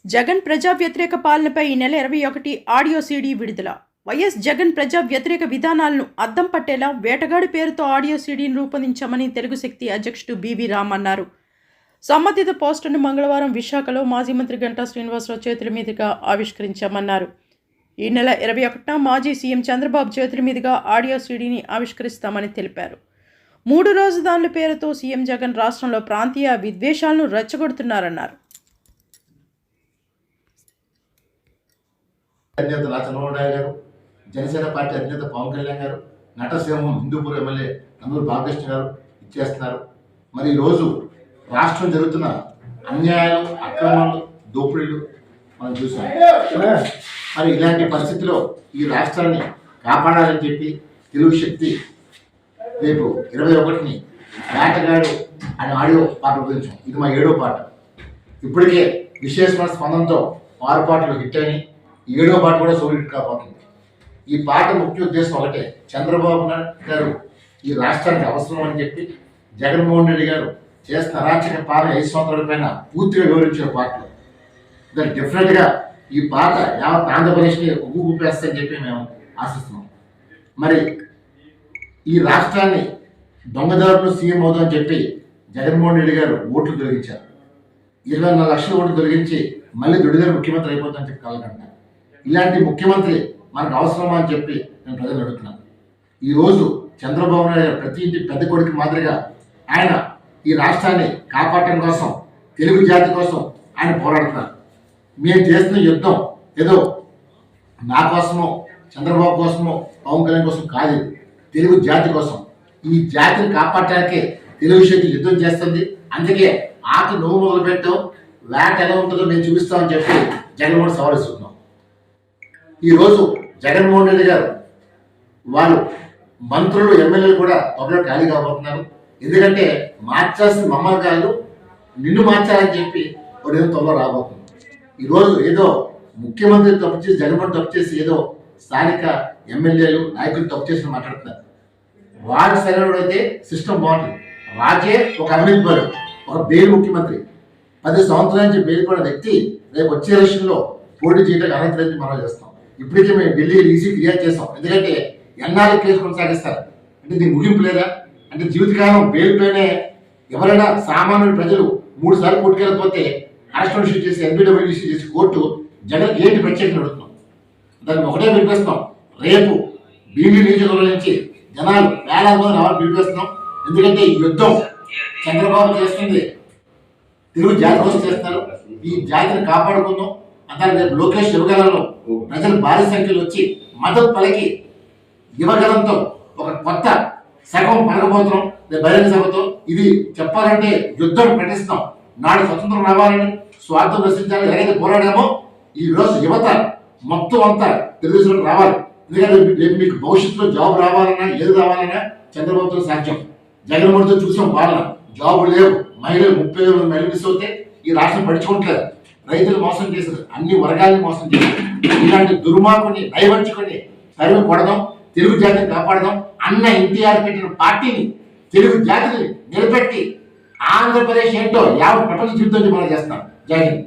జగన్ ప్రజా వ్యతిరేక పాలనపై ఈ నెల 21 ఆడియో సీడీ విడుదల. వైఎస్ జగన్ ప్రజా వ్యతిరేక విధానాలను అద్దం పట్టేలా వేటగాడి పేరుతో ఆడియో సీడీని రూపొందించామని తెలుగు శక్తి అధ్యక్షుడు బీబీ రామ్ అన్నారు. సంబంధిత పోస్టర్ను మంగళవారం విశాఖలో మాజీ మంత్రి గంటా శ్రీనివాసరావు చేతుల మీదుగా ఆవిష్కరించామన్నారు. ఈ నెల 21న మాజీ సీఎం చంద్రబాబు చేతుల మీదుగా ఆడియో సీడీని ఆవిష్కరిస్తామని తెలిపారు. 3 రాజధానుల పేరుతో సీఎం జగన్ రాష్ట్రంలో ప్రాంతీయ విద్వేషాలను రెచ్చగొడుతున్నారన్నారు. అధినేత చంద్రబాబు నాయుడు గారు, జనసేన పార్టీ అధినేత పవన్ కళ్యాణ్ గారు, నటసింహం హిందూపూర్ ఎమ్మెల్యే నందూరు బాలకృష్ణ గారు ఇచ్చేస్తున్నారు. మరి ఈరోజు రాష్ట్రం జరుగుతున్న అన్యాయాలు, అక్రమాలు, దోపిడీలు మనం చూసాం. మరి ఇలాంటి పరిస్థితిలో ఈ రాష్ట్రాన్ని కాపాడాలని చెప్పి తెలుగు శక్తి రేపు 21ని వేటగాడు అనే ఆడియో పాట గురించాం. ఇది మా 7వ పాట. ఇప్పటికే విశేషమైన స్పందనతో 6 పాటలు హిట్ అయినాయి. 7వ పాట కూడా సోలిడ్ కాబోతుంది. ఈ పాట ముఖ్య ఉద్దేశం ఒకటే, చంద్రబాబు నాయుడు గారు ఈ రాష్ట్రానికి అవసరం అని చెప్పి జగన్మోహన్ రెడ్డి గారు చేస్తున్న అరాచక పాలన 5 సంవత్సరాల పైన పూర్తిగా వివరించిన పాటలు. దాన్ని డెఫినెట్గా ఈ పాట యావత్ ఆంధ్రప్రదేశ్ని ఊపేస్తుందని చెప్పి మేము ఆశిస్తున్నాం. మరి ఈ రాష్ట్రాన్ని దొంగదారులు సీఎం అవుతుందని చెప్పి జగన్మోహన్ రెడ్డి గారు ఓట్లు తొలగించారు. 24 లక్షల ఓట్లు తొలగించి మళ్ళీ దొడిదారు ముఖ్యమంత్రి అయిపోతుందని చెప్పి కలగంటారు. ఇలాంటి ముఖ్యమంత్రి మనకు అవసరమా అని చెప్పి నేను ప్రజలు అడుగుతున్నాను. ఈరోజు చంద్రబాబు నాయుడు ప్రతి ఇంటి పెద్ద కొడుకు మాదిరిగా ఆయన ఈ రాష్ట్రాన్ని కాపాడటం కోసం, తెలుగు జాతి కోసం ఆయన పోరాడుతున్నారు. మేము చేస్తున్న యుద్ధం ఏదో నా కోసమో, చంద్రబాబు కోసమో, పవన్ కళ్యాణ్ కోసం కాదు, తెలుగు జాతి కోసం. ఈ జాతిని కాపాడటానికే తెలుగు శక్తి యుద్ధం చేస్తుంది. అందుకే ఆకు నువ్వు మొదలు పెట్టావు, వేట ఎలా ఉంటుందో మేము చూపిస్తామని చెప్పి జగన్మోహన్ సవాలిస్తున్నాం. ఈరోజు జగన్మోహన్ రెడ్డి గారు వాళ్ళు మంత్రులు, ఎమ్మెల్యేలు కూడా త్వరలో ఖాళీ కాబోతున్నారు. ఎందుకంటే మార్చాల్సిన మమ్మల్ని కాదు, నిన్ను మార్చాలని చెప్పి ఒక త్వరలో రాబోతుంది. ఈరోజు ఏదో ముఖ్యమంత్రి తప్పు చేసి, జగన్మోహన్ తప్పు చేసి ఏదో స్థానిక ఎమ్మెల్యేలు, నాయకులు తప్పు చేసి మాట్లాడుతున్నారు. వాడు సరైనడైతే సిస్టమ్ బాగుంటుంది. రాజే ఒక అవినీతి పరుడు, ఒక బెయిల్ ముఖ్యమంత్రి, 10 సంవత్సరాల నుంచి బెయిల్ పడిన వ్యక్తి రేపు వచ్చే ఎలక్షన్లో పోటీ చేయడానికి అర్హత మనం చేస్తాం. ఇప్పటికే మేము ఢిల్లీ ఈసీ ఫిర్యాదు చేస్తాం. ఎందుకంటే ఎన్నాళ్ళు కేసు కొనసాగిస్తారు అంటే దీనికి ముగింపు లేదా? అంటే జీవితకాలం బెయిల్ పైనే ఎవరైనా సామాన్యుల ప్రజలు 3 సార్లు కొట్టుకెళ్ళకపోతే అరెస్ట్ ఇష్యూ చేసి, ఎన్బిడబ్ల్యూ ఇష్యూ చేసి కోర్టు జగన్ ఏంటి ప్రత్యేకంగా అడుగుతున్నాం. దాన్ని ఒకటే పిలిపిస్తాం, రేపు భీమిలి నియోజకవర్గం నుంచి జనాలు వేలాది మంది రావాలి పిలిపిస్తున్నాం. ఎందుకంటే ఈ యుద్ధం చంద్రబాబు చేస్తుంది తెలుగు జాతి కోసం చేస్తున్నారు. ఈ జాతిని కాపాడుకుందాం. అంతా రేపు లోకేష్ యువగలంలో ప్రజలు భారీ సంఖ్యలో వచ్చి మద్దతు పలికి యువగలంతో ఒక కొత్త సగం పలకబోతున్నాం రేపు బహిరంగ సభతో. ఇది చెప్పాలంటే యుద్ధం ప్రకటిస్తాం. నాడు స్వతంత్రం రావాలని, స్వార్థం రచించాలని ఎలాగైతే పోరాడామో ఈ రోజు యువత మొత్తం అంతా తెలుగుదేశంలో రావాలి. ఎందుకంటే రేపు మీకు భవిష్యత్తులో జాబ్ రావాలన్నా, ఏది రావాలన్నా చంద్రబాబుతో సాధ్యం. జగన్మోహన్తో చూసాం పాలన, జాబులు లేవు, మహిళలు 30,000 మహిళలు మిస్ అవుతే ఈ రాష్ట్రం పడుచుకోవట్లేదు. రైతులు మోసం చేశారు, అన్ని వర్గాలను మోసం చేశారు. ఇలాంటి దుర్మార్గుని నయవంచుకొని తరిమి కొడదాం, తెలుగు జాతిని కాపాడదాం. అన్న ఎన్టీఆర్ పెట్టిన పార్టీని, తెలుగు జాతిని నిలబెట్టి ఆంధ్రప్రదేశ్ ఏంటో యావత్ ప్రపంచ జీవితం మనం చేస్తాం. జై హింద్.